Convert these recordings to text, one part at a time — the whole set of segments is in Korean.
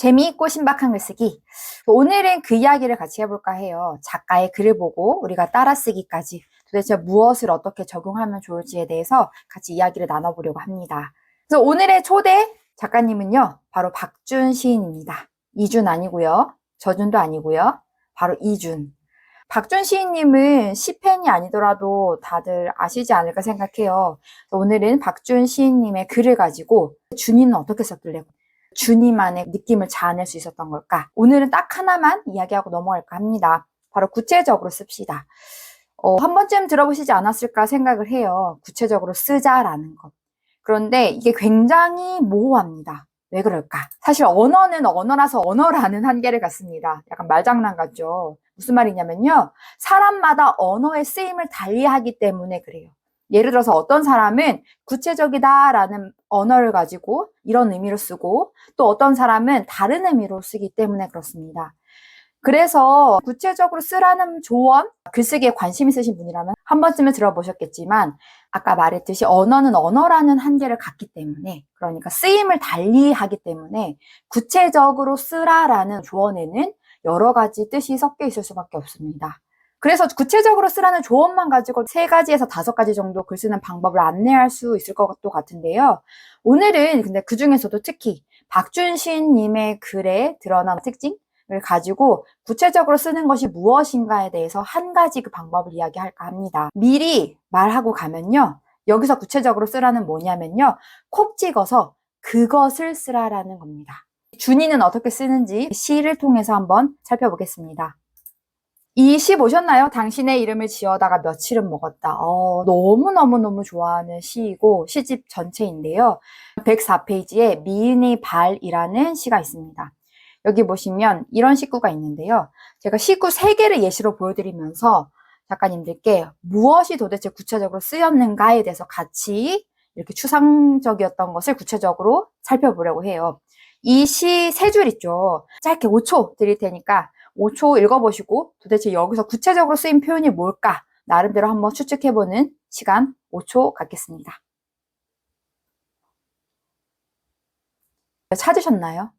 재미있고 신박한 글쓰기. 오늘은 그 이야기를 같이 해볼까 해요. 작가의 글을 보고 우리가 따라쓰기까지 도대체 무엇을 어떻게 적용하면 좋을지에 대해서 같이 이야기를 나눠보려고 합니다. 그래서 오늘의 초대 작가님은요, 바로 박준 시인입니다. 이준 아니고요. 저준도 아니고요. 바로 이준. 박준 시인님은 시팬이 아니더라도 다들 아시지 않을까 생각해요. 오늘은 박준 시인님의 글을 가지고 준이는 어떻게 썼길래 준이만의 느낌을 자아낼 수 있었던 걸까? 오늘은 딱 하나만 이야기하고 넘어갈까 합니다. 바로 구체적으로 씁시다. 한 번쯤 들어보시지 않았을까 생각을 해요. 구체적으로 쓰자라는 것. 그런데 이게 굉장히 모호합니다. 왜 그럴까? 사실 언어는 언어라서 언어라는 한계를 갖습니다. 약간 말장난 같죠? 무슨 말이냐면요. 사람마다 언어의 쓰임을 달리하기 때문에 그래요. 예를 들어서 어떤 사람은 구체적이다라는 언어를 가지고 이런 의미로 쓰고 또 어떤 사람은 다른 의미로 쓰기 때문에 그렇습니다. 그래서 구체적으로 쓰라는 조언, 글쓰기에 관심 있으신 분이라면 한 번쯤은 들어보셨겠지만 아까 말했듯이 언어는 언어라는 한계를 갖기 때문에 그러니까 쓰임을 달리하기 때문에 구체적으로 쓰라라는 조언에는 여러 가지 뜻이 섞여 있을 수밖에 없습니다. 그래서 구체적으로 쓰라는 조언만 가지고 3가지에서 5가지 정도 글 쓰는 방법을 안내할 수 있을 것도 같은데요. 오늘은 근데 그 중에서도 특히 박준 시인님의 글에 드러난 특징을 가지고 구체적으로 쓰는 것이 무엇인가에 대해서 한 가지 그 방법을 이야기할까 합니다. 미리 말하고 가면요. 여기서 구체적으로 쓰라는 뭐냐면요. 콕 찍어서 그것을 쓰라라는 겁니다. 준이는 어떻게 쓰는지 시를 통해서 한번 살펴보겠습니다. 이 시 보셨나요? 당신의 이름을 지어다가 며칠은 먹었다. 너무너무너무 좋아하는 시이고 시집 전체인데요. 104페이지에 미인의 발이라는 시가 있습니다. 여기 보시면 이런 식구가 있는데요. 제가 식구 3개를 예시로 보여드리면서 작가님들께 무엇이 도대체 구체적으로 쓰였는가에 대해서 같이 이렇게 추상적이었던 것을 구체적으로 살펴보려고 해요. 이 시 3줄 있죠. 짧게 5초 드릴 테니까 5초 읽어보시고 도대체 여기서 구체적으로 쓰인 표현이 뭘까 나름대로 한번 추측해보는 시간 5초 갖겠습니다. 찾으셨나요?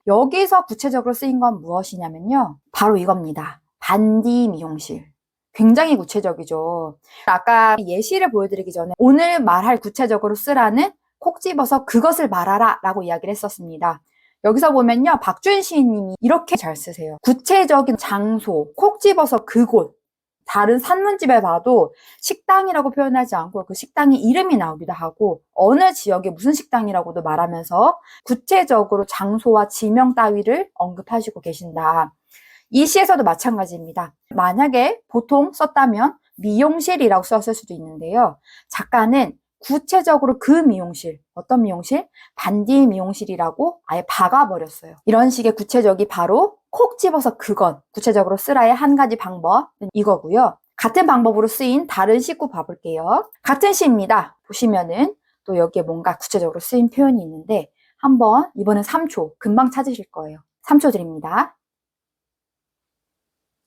여기서 구체적으로 쓰인 건 무엇이냐면요. 바로 이겁니다. 반디 미용실. 굉장히 구체적이죠. 아까 예시를 보여드리기 전에 오늘 말할 구체적으로 쓰라는 콕 집어서 그것을 말하라 라고 이야기를 했었습니다. 여기서 보면요. 박준 시인님이 이렇게 잘 쓰세요. 구체적인 장소, 콕 집어서 그곳. 다른 산문집에 봐도 식당이라고 표현하지 않고 그 식당의 이름이 나오기도 하고 어느 지역에 무슨 식당이라고도 말하면서 구체적으로 장소와 지명 따위를 언급하시고 계신다. 이 시에서도 마찬가지입니다. 만약에 보통 썼다면 미용실이라고 썼을 수도 있는데요. 작가는 구체적으로 그 미용실, 어떤 미용실? 반디 미용실이라고 아예 박아버렸어요. 이런 식의 구체적이 바로 콕 집어서 그것, 구체적으로 쓰라의 한 가지 방법은 이거고요. 같은 방법으로 쓰인 다른 시구 봐볼게요. 같은 시입니다. 보시면은 또 여기에 뭔가 구체적으로 쓰인 표현이 있는데 한번 이번엔 3초, 금방 찾으실 거예요. 3초 드립니다.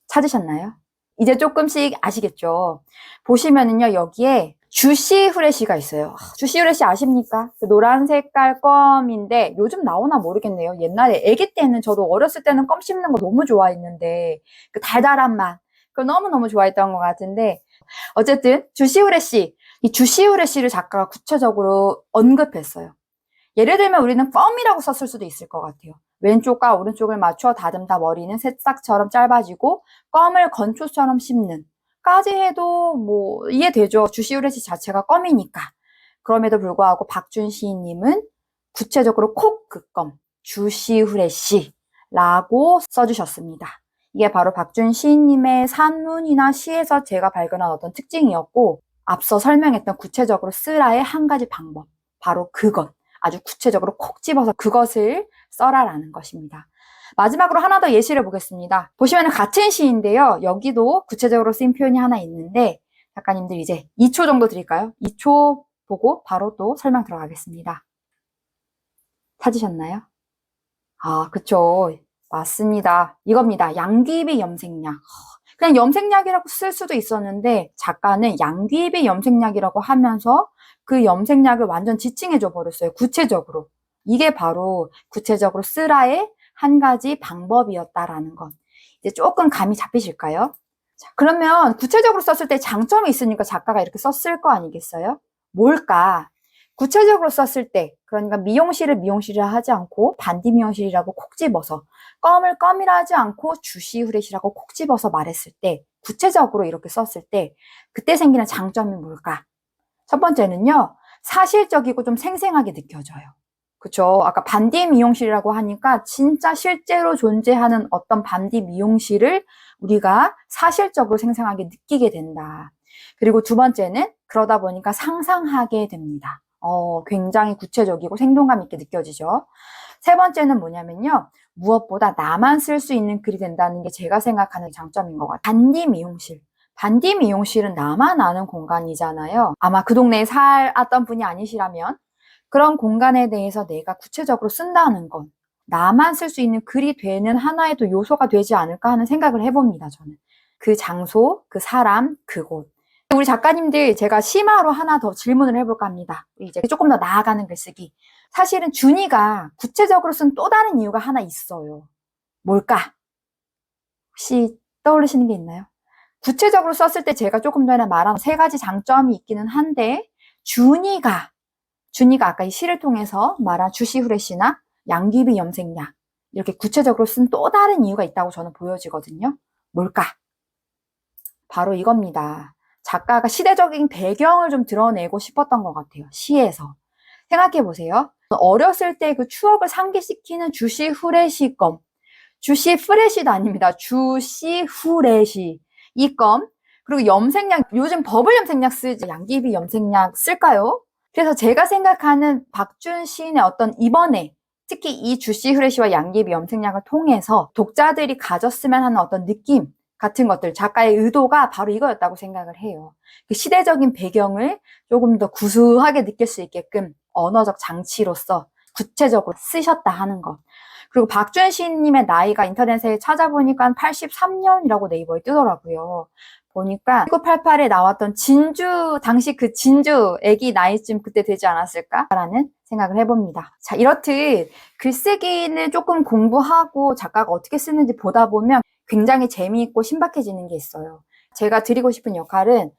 찾으셨나요? 이제 조금씩 아시겠죠? 보시면은요, 여기에 주시후레 씨가 있어요. 주시후레 씨 아십니까? 그 노란 색깔 껌인데 요즘 나오나 모르겠네요. 옛날에 아기 때는 저도 어렸을 때는 껌 씹는 거 너무 좋아했는데 그 달달한 맛 그걸 너무너무 좋아했던 것 같은데 어쨌든 주시후레 씨, 이 주시후레 씨를 작가가 구체적으로 언급했어요. 예를 들면 우리는 껌이라고 썼을 수도 있을 것 같아요. 왼쪽과 오른쪽을 맞춰 다듬다 머리는 새싹처럼 짧아지고 껌을 건초처럼 씹는 까지 해도 뭐 이해되죠. 주시우레 씨 자체가 껌이니까. 그럼에도 불구하고 박준 시인님은 구체적으로 콕 그 껌, 주시우레 씨라고 써주셨습니다. 이게 바로 박준 시인님의 산문이나 시에서 제가 발견한 어떤 특징이었고 앞서 설명했던 구체적으로 쓰라의 한 가지 방법, 바로 그것. 아주 구체적으로 콕 집어서 그것을 써라라는 것입니다. 마지막으로 하나 더 예시를 보겠습니다. 보시면 같은 시인데요. 여기도 구체적으로 쓰인 표현이 하나 있는데 작가님들 이제 2초 정도 드릴까요? 2초 보고 바로 또 설명 들어가겠습니다. 찾으셨나요? 아, 그쵸. 맞습니다. 이겁니다. 양귀비 염색약. 그냥 염색약이라고 쓸 수도 있었는데 작가는 양귀비 염색약이라고 하면서 그 염색약을 완전 지칭해줘 버렸어요. 구체적으로. 이게 바로 구체적으로 쓰라의 한 가지 방법이었다라는 것. 이제 조금 감이 잡히실까요? 자, 그러면 구체적으로 썼을 때 장점이 있으니까 작가가 이렇게 썼을 거 아니겠어요? 뭘까? 구체적으로 썼을 때, 그러니까 미용실을 미용실이라 하지 않고 반디 미용실이라고 콕 집어서, 껌을 껌이라 하지 않고 주시 후레시라고 콕 집어서 말했을 때, 구체적으로 이렇게 썼을 때, 그때 생기는 장점이 뭘까? 첫 번째는요, 사실적이고 좀 생생하게 느껴져요. 그쵸? 아까 반디 미용실이라고 하니까 진짜 실제로 존재하는 어떤 반디 미용실을 우리가 사실적으로 생생하게 느끼게 된다. 그리고 두 번째는 그러다 보니까 상상하게 됩니다. 굉장히 구체적이고 생동감 있게 느껴지죠. 세 번째는 뭐냐면요. 무엇보다 나만 쓸 수 있는 글이 된다는 게 제가 생각하는 장점인 것 같아요. 반디 미용실. 반디 미용실은 나만 아는 공간이잖아요. 아마 그 동네에 살았던 분이 아니시라면 그런 공간에 대해서 내가 구체적으로 쓴다는 건 나만 쓸 수 있는 글이 되는 하나의 또 요소가 되지 않을까 하는 생각을 해봅니다, 저는. 그 장소, 그 사람, 그곳. 우리 작가님들 제가 심화로 하나 더 질문을 해볼까 합니다. 이제 조금 더 나아가는 글쓰기. 사실은 준이가 구체적으로 쓴 또 다른 이유가 하나 있어요. 뭘까? 혹시 떠오르시는 게 있나요? 구체적으로 썼을 때 제가 조금 전에 말한 세 가지 장점이 있기는 한데 준이가 아까 이 시를 통해서 말한 주시후레시나 양귀비 염색약 이렇게 구체적으로 쓴 또 다른 이유가 있다고 저는 보여지거든요. 뭘까? 바로 이겁니다. 작가가 시대적인 배경을 좀 드러내고 싶었던 것 같아요. 시에서. 생각해 보세요. 어렸을 때 그 추억을 상기시키는 주시후레시 껌. 주시프레시도 아닙니다. 주시후레시. 이 껌. 그리고 염색약, 요즘 버블 염색약 쓰지 양귀비 염색약 쓸까요? 그래서 제가 생각하는 박준 시인의 어떤 이번에 특히 이 주시 후레시와 양귀비 염색약을 통해서 독자들이 가졌으면 하는 어떤 느낌 같은 것들, 작가의 의도가 바로 이거였다고 생각을 해요. 그 시대적인 배경을 조금 더 구수하게 느낄 수 있게끔 언어적 장치로서 구체적으로 쓰셨다 하는 것. 그리고 박준 시인님의 나이가 인터넷에 찾아보니까 83년이라고 네이버에 뜨더라고요. 보니까 1988에 나왔던 진주, 당시 그 진주 애기 나이쯤 그때 되지 않았을까라는 생각을 해봅니다. 자, 이렇듯 글쓰기는 조금 공부하고 작가가 어떻게 쓰는지 보다 보면 굉장히 재미있고 신박해지는 게 있어요. 제가 드리고 싶은 역할은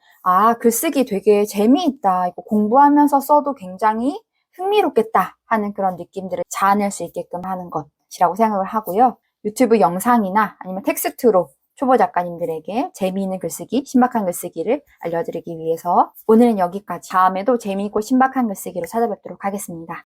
글쓰기 되게 재미있다. 이거 공부하면서 써도 굉장히 흥미롭겠다 하는 그런 느낌들을 자아낼 수 있게끔 하는 것이라고 생각을 하고요. 유튜브 영상이나 아니면 텍스트로 초보 작가님들에게 재미있는 글쓰기, 신박한 글쓰기를 알려드리기 위해서 오늘은 여기까지. 다음에도 재미있고 신박한 글쓰기로 찾아뵙도록 하겠습니다.